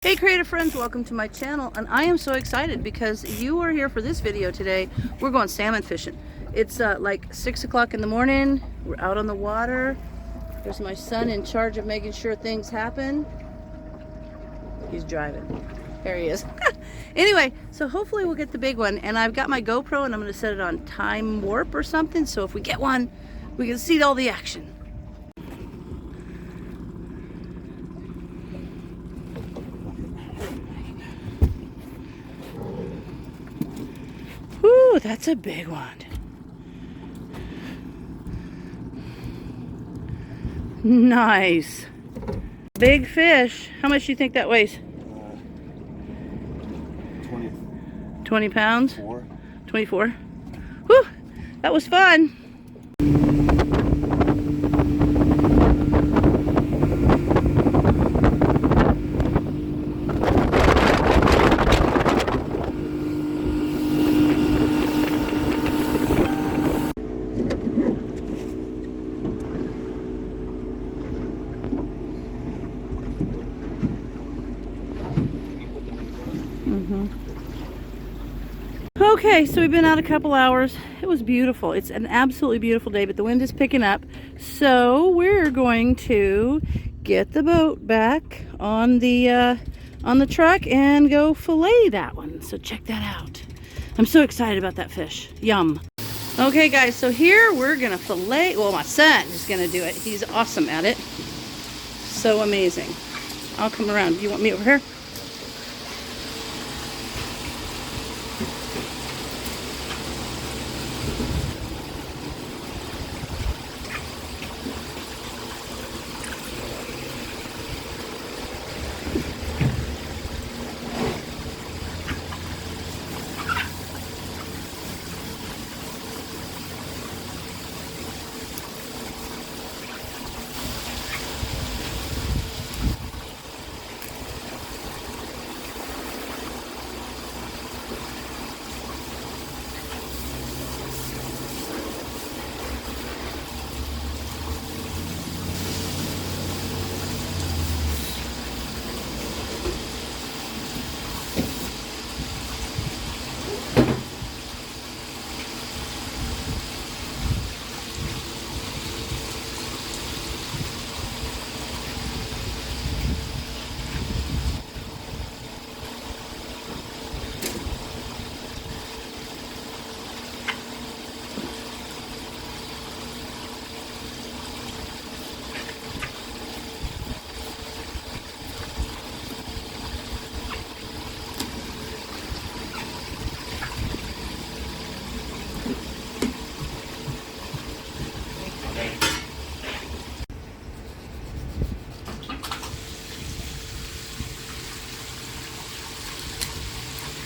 Hey creative friends, welcome to my channel, and I am so excited because you are here for this video today. We're going salmon fishing. It's like 6 o'clock in the morning. We're out on the water. There's my son in charge of making sure things happen. He's driving. There he is. Anyway, so hopefully we'll get the big one, and I've got my GoPro and I'm going to set it on time warp or something, so if we get one, we can see all the action. Whoo, that's a big one. Nice. Big fish. How much do you think that weighs? 20 pounds? 24. Whew, that was fun. Okay, so we've been out a couple hours. It was beautiful. It's an absolutely beautiful day, but the wind is picking up. So we're going to get the boat back on the truck and go fillet that one. So check that out. I'm so excited about that fish. Yum. Okay, guys, so here we're gonna fillet. Well, my son is gonna do it. He's awesome at it. So amazing. I'll come around. Do you want me over here?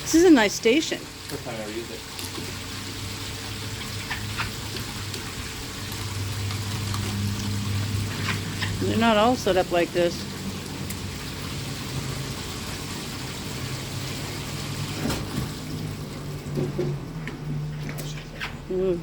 This is a nice station. First time I ever used it. They're not all set up like this. Ooh.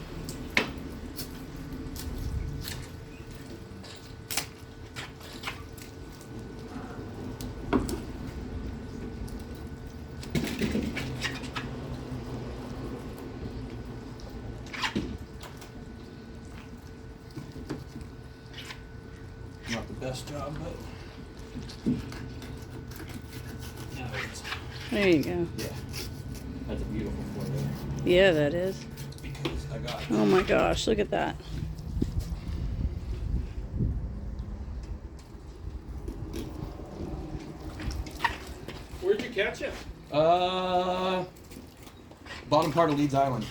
Not the best job, but yeah, There you go. Yeah, that's a beautiful flavor. Yeah, that is. Because I got. Oh my gosh, look at that. Where'd you catch it? Bottom part of Leeds Island.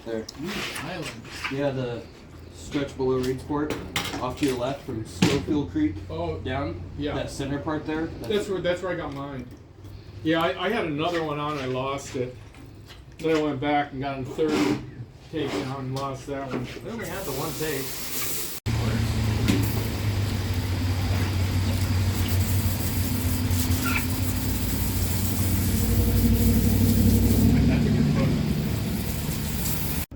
There. Leeds Island. Yeah, the stretch below Reedsport, off to your left from Schofield Creek. Oh, Down. yeah. That center part there. That's where I got mine. Yeah, I had another one on. I lost it. Then I went back and got a third takedown and lost that one. We only had the one take.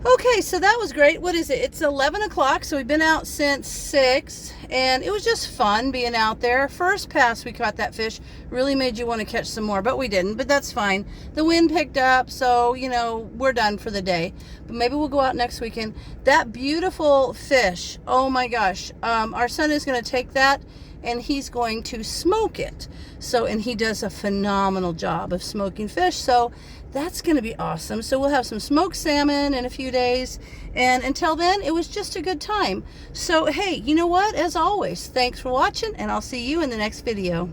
Okay, so that was great. What is it? It's 11 o'clock, so we've been out since 6, and it was just fun being out there. First pass we caught that fish really made you want to catch some more, but we didn't, but that's fine. The wind picked up, so you know, we're done for the day, but maybe we'll go out next weekend. That beautiful fish, oh my gosh, our son is going to take that and he's going to smoke it. So, and he does a phenomenal job of smoking fish, so that's going to be awesome. So we'll have some smoked salmon in a few days, and until then, it was just a good time. So hey, you know what, as always, thanks for watching, and I'll see you in the next video.